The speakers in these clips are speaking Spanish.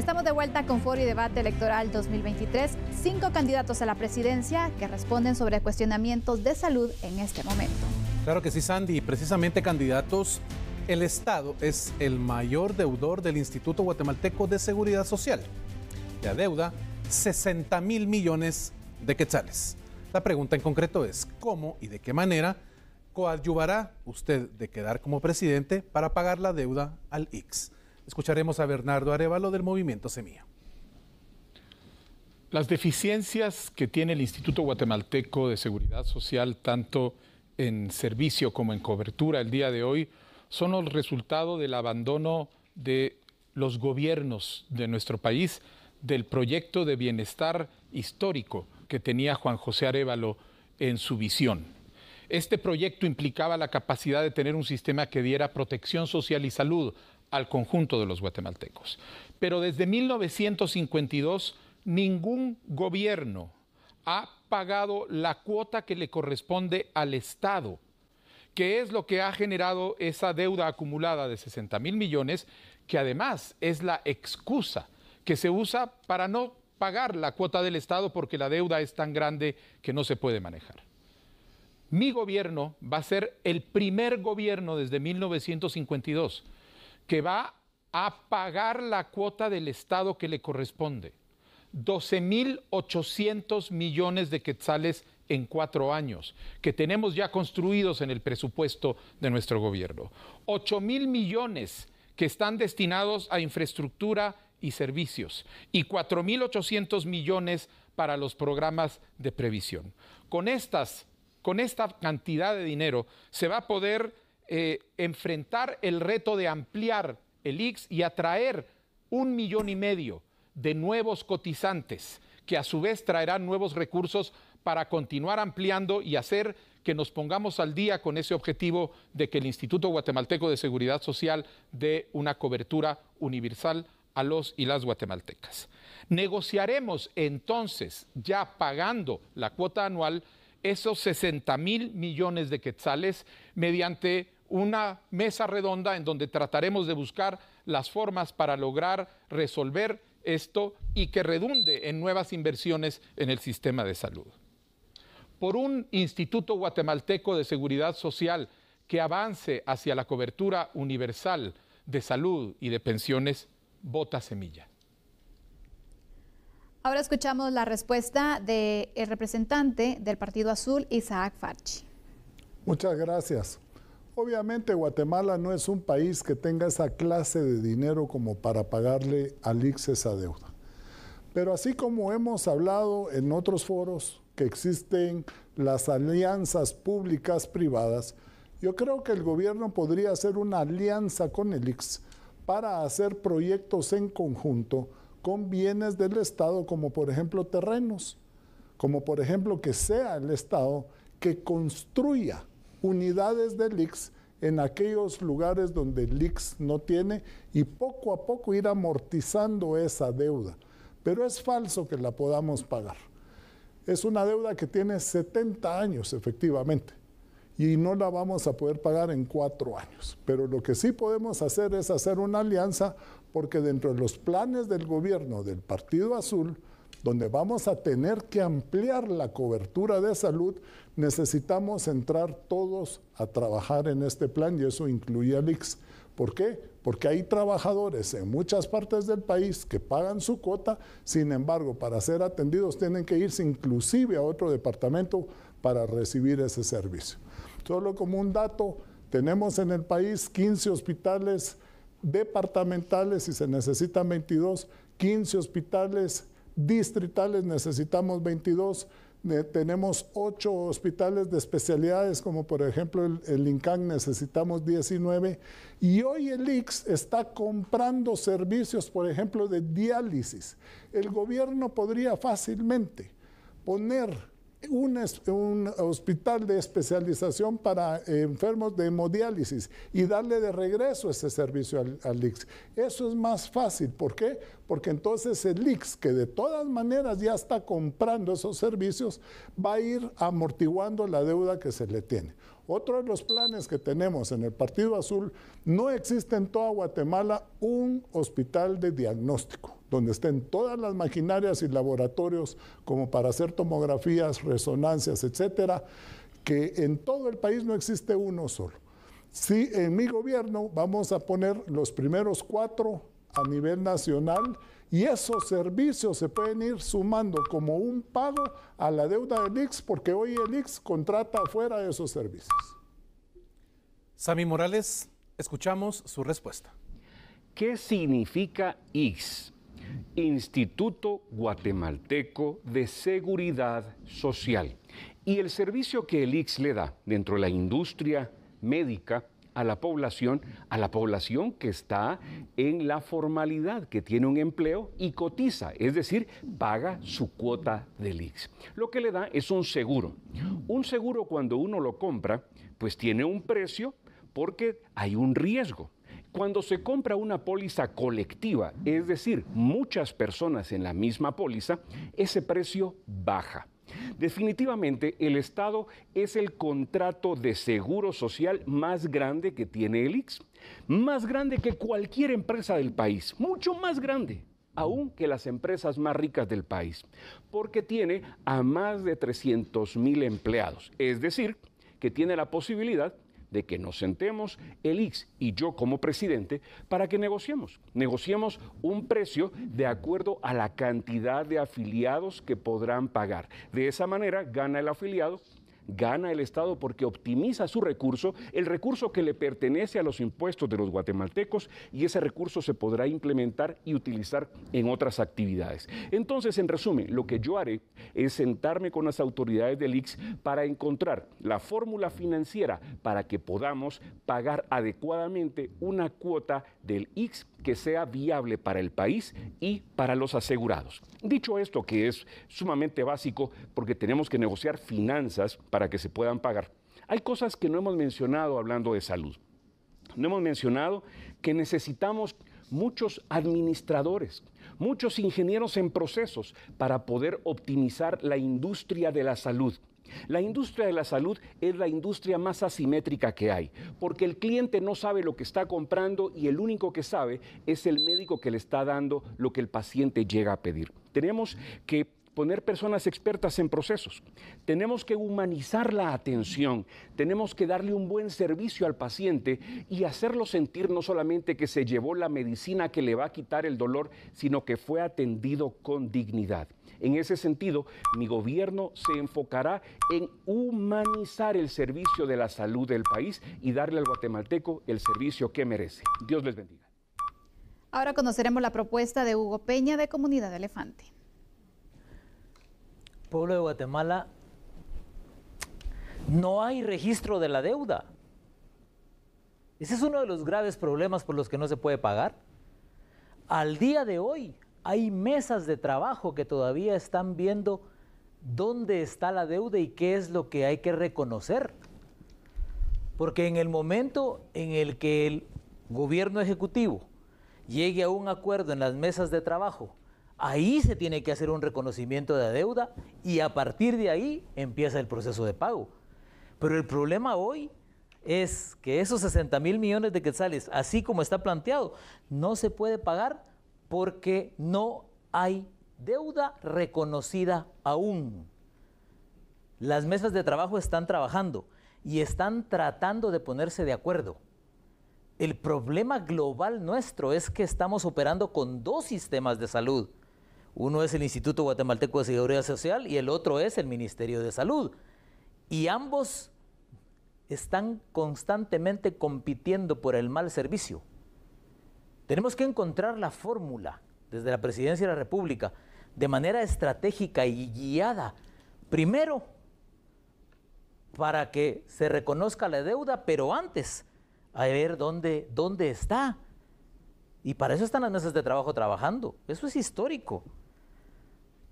Estamos de vuelta con Foro y Debate Electoral 2023. 5 candidatos a la presidencia que responden sobre cuestionamientos de salud en este momento. Claro que sí, Sandy. Precisamente, candidatos, el Estado es el mayor deudor del Instituto Guatemalteco de Seguridad Social. Le adeuda 60.000 millones de quetzales. La pregunta en concreto es, ¿cómo y de qué manera coadyuvará usted de quedar como presidente para pagar la deuda al ICS? Escucharemos a Bernardo Arévalo del Movimiento Semilla. Las deficiencias que tiene el Instituto Guatemalteco de Seguridad Social, tanto en servicio como en cobertura el día de hoy, son el resultado del abandono de los gobiernos de nuestro país, del proyecto de bienestar histórico que tenía Juan José Arévalo en su visión. Este proyecto implicaba la capacidad de tener un sistema que diera protección social y salud al conjunto de los guatemaltecos. Pero desde 1952 ningún gobierno ha pagado la cuota que le corresponde al Estado, que es lo que ha generado esa deuda acumulada de 60.000 millones, que además es la excusa que se usa para no pagar la cuota del Estado porque la deuda es tan grande que no se puede manejar. Mi gobierno va a ser el primer gobierno desde 1952 que va a pagar la cuota del Estado que le corresponde. 12.800 millones de quetzales en 4 años, que tenemos ya construidos en el presupuesto de nuestro gobierno. 8.000 millones que están destinados a infraestructura y servicios, y 4.800 millones para los programas de previsión. Con esta cantidad de dinero se va a poder enfrentar el reto de ampliar el ICS y atraer 1,5 millones de nuevos cotizantes, que a su vez traerán nuevos recursos para continuar ampliando y hacer que nos pongamos al día con ese objetivo de que el Instituto Guatemalteco de Seguridad Social dé una cobertura universal a los y las guatemaltecas. Negociaremos entonces, ya pagando la cuota anual, esos 60.000 millones de quetzales mediante una mesa redonda en donde trataremos de buscar las formas para lograr resolver esto y que redunde en nuevas inversiones en el sistema de salud. Por un Instituto Guatemalteco de Seguridad Social que avance hacia la cobertura universal de salud y de pensiones, vota Semilla. Ahora escuchamos la respuesta del representante del Partido Azul, Isaac Farchi. Muchas gracias. Obviamente Guatemala no es un país que tenga esa clase de dinero como para pagarle al ICS esa deuda. Pero así como hemos hablado en otros foros que existen las alianzas públicas privadas, yo creo que el gobierno podría hacer una alianza con el ICS para hacer proyectos en conjunto con bienes del Estado, como por ejemplo terrenos, como por ejemplo que sea el Estado que construya unidades del ICS en aquellos lugares donde el ICS no tiene y poco a poco ir amortizando esa deuda. Pero es falso que la podamos pagar. Es una deuda que tiene 70 años efectivamente y no la vamos a poder pagar en 4 años. Pero lo que sí podemos hacer es hacer una alianza porque dentro de los planes del gobierno del Partido Azul, donde vamos a tener que ampliar la cobertura de salud, necesitamos entrar todos a trabajar en este plan y eso incluye al ICS. ¿Por qué? Porque hay trabajadores en muchas partes del país que pagan su cuota, sin embargo, para ser atendidos tienen que irse inclusive a otro departamento para recibir ese servicio. Solo como un dato, tenemos en el país 15 hospitales departamentales y se necesitan 22, 15 hospitales distritales, necesitamos 22, tenemos 8 hospitales de especialidades, como por ejemplo el INCAN, necesitamos 19, y hoy el ICS está comprando servicios, por ejemplo, de diálisis. El gobierno podría fácilmente poner un hospital de especialización para enfermos de hemodiálisis y darle de regreso ese servicio al ICS. Eso es más fácil. ¿Por qué? Porque entonces el ICS, que de todas maneras ya está comprando esos servicios, va a ir amortiguando la deuda que se le tiene. Otro de los planes que tenemos en el Partido Azul, no existe en toda Guatemala un hospital de diagnóstico, donde estén todas las maquinarias y laboratorios como para hacer tomografías, resonancias, etcétera, que en todo el país no existe uno solo. Sí, en mi gobierno vamos a poner los primeros 4 a nivel nacional y esos servicios se pueden ir sumando como un pago a la deuda del IX, porque hoy el IX contrata afuera de esos servicios. Sammy Morales, escuchamos su respuesta. ¿Qué significa IX? Instituto Guatemalteco de Seguridad Social. Y el servicio que el IX le da dentro de la industria médica a la población que está en la formalidad, que tiene un empleo y cotiza, es decir, paga su cuota del IX. Lo que le da es un seguro. Un seguro, cuando uno lo compra, pues tiene un precio porque hay un riesgo. Cuando se compra una póliza colectiva, es decir, muchas personas en la misma póliza, ese precio baja. Definitivamente, el Estado es el contrato de seguro social más grande que tiene el IX, más grande que cualquier empresa del país, mucho más grande, aún que las empresas más ricas del país, porque tiene a más de 300,000 empleados, es decir, que tiene la posibilidad de que nos sentemos, el IX y yo como presidente, para que negociemos un precio de acuerdo a la cantidad de afiliados que podrán pagar. De esa manera gana el afiliado, gana el Estado porque optimiza su recurso, el recurso que le pertenece a los impuestos de los guatemaltecos, y ese recurso se podrá implementar y utilizar en otras actividades. Entonces, en resumen, lo que yo haré es sentarme con las autoridades del IX para encontrar la fórmula financiera para que podamos pagar adecuadamente una cuota del IX que sea viable para el país y para los asegurados. Dicho esto, que es sumamente básico porque tenemos que negociar finanzas para que se puedan pagar, hay cosas que no hemos mencionado hablando de salud. No hemos mencionado que necesitamos muchos administradores, muchos ingenieros en procesos para poder optimizar la industria de la salud. La industria de la salud es la industria más asimétrica que hay, porque el cliente no sabe lo que está comprando y el único que sabe es el médico que le está dando lo que el paciente llega a pedir. Tenemos que poner personas expertas en procesos, tenemos que humanizar la atención, tenemos que darle un buen servicio al paciente y hacerlo sentir no solamente que se llevó la medicina que le va a quitar el dolor, sino que fue atendido con dignidad. En ese sentido, mi gobierno se enfocará en humanizar el servicio de la salud del país y darle al guatemalteco el servicio que merece. Dios les bendiga. Ahora conoceremos la propuesta de Hugo Peña de Comunidad Elefante. Pueblo de Guatemala, no hay registro de la deuda. Ese es uno de los graves problemas por los que no se puede pagar. Al día de hoy hay mesas de trabajo que todavía están viendo dónde está la deuda y qué es lo que hay que reconocer. Porque en el momento en el que el gobierno ejecutivo llegue a un acuerdo en las mesas de trabajo, ahí se tiene que hacer un reconocimiento de deuda y a partir de ahí empieza el proceso de pago. Pero el problema hoy es que esos 60,000 millones de quetzales, así como está planteado, no se puede pagar porque no hay deuda reconocida aún. Las mesas de trabajo están trabajando y están tratando de ponerse de acuerdo. El problema global nuestro es que estamos operando con 2 sistemas de salud. Uno es el Instituto Guatemalteco de Seguridad Social y el otro es el Ministerio de Salud. Y ambos están constantemente compitiendo por el mal servicio. Tenemos que encontrar la fórmula desde la Presidencia de la República de manera estratégica y guiada. Primero, para que se reconozca la deuda, pero antes, a ver dónde está. Y para eso están las mesas de trabajo trabajando. Eso es histórico.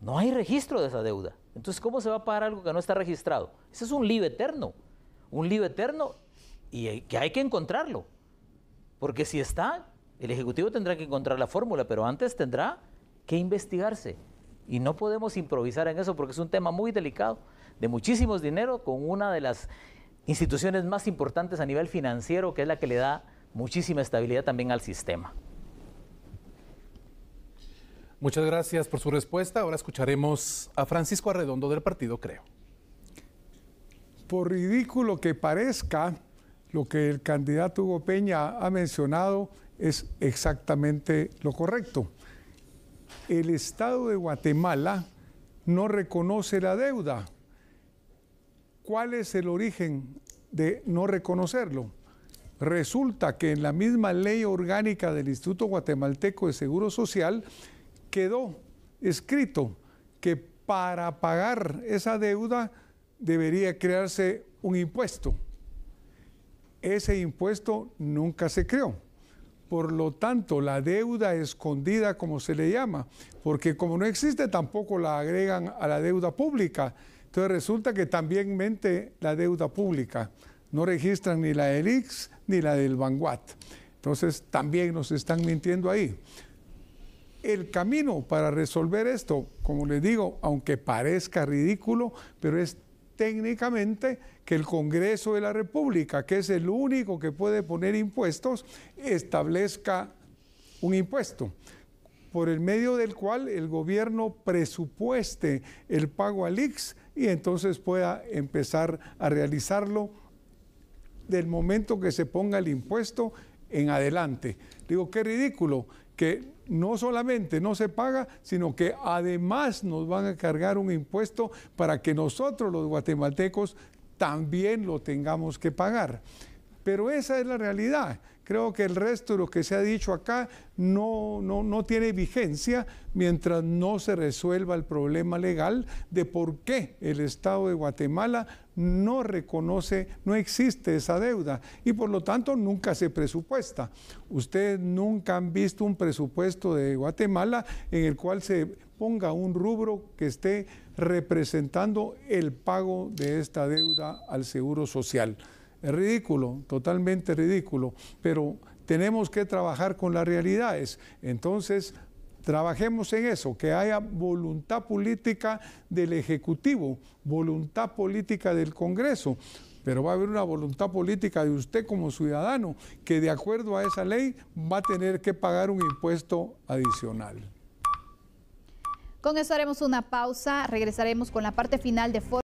No hay registro de esa deuda. Entonces, ¿cómo se va a pagar algo que no está registrado? Ese es un lío eterno. Un lío eterno y que hay que encontrarlo. Porque si está, el Ejecutivo tendrá que encontrar la fórmula, pero antes tendrá que investigarse. Y no podemos improvisar en eso porque es un tema muy delicado, de muchísimos dinero, con una de las instituciones más importantes a nivel financiero, que es la que le da muchísima estabilidad también al sistema. Muchas gracias por su respuesta. Ahora escucharemos a Francisco Arredondo del partido Creo. Por ridículo que parezca, lo que el candidato Hugo Peña ha mencionado es exactamente lo correcto. El Estado de Guatemala no reconoce la deuda. ¿Cuál es el origen de no reconocerlo? Resulta que en la misma ley orgánica del Instituto Guatemalteco de Seguro Social quedó escrito que para pagar esa deuda debería crearse un impuesto. Ese impuesto nunca se creó. Por lo tanto, la deuda escondida, como se le llama, porque como no existe, tampoco la agregan a la deuda pública. Entonces resulta que también mente la deuda pública. No registran ni la del IX ni la del Banguat. Entonces también nos están mintiendo ahí. El camino para resolver esto, como les digo, aunque parezca ridículo, pero es técnicamente que el Congreso de la República, que es el único que puede poner impuestos, establezca un impuesto por el medio del cual el gobierno presupueste el pago al IX y entonces pueda empezar a realizarlo del momento que se ponga el impuesto en adelante. Digo, qué ridículo que no solamente no se paga, sino que además nos van a cargar un impuesto para que nosotros los guatemaltecos también lo tengamos que pagar. Pero esa es la realidad. Creo que el resto de lo que se ha dicho acá no tiene vigencia mientras no se resuelva el problema legal de por qué el Estado de Guatemala no reconoce, no existe esa deuda y por lo tanto nunca se presupuesta. Ustedes nunca han visto un presupuesto de Guatemala en el cual se ponga un rubro que esté representando el pago de esta deuda al Seguro Social. Es ridículo, totalmente ridículo, pero tenemos que trabajar con las realidades. Entonces, trabajemos en eso, que haya voluntad política del Ejecutivo, voluntad política del Congreso, pero va a haber una voluntad política de usted como ciudadano, que de acuerdo a esa ley va a tener que pagar un impuesto adicional. Con eso haremos una pausa, regresaremos con la parte final de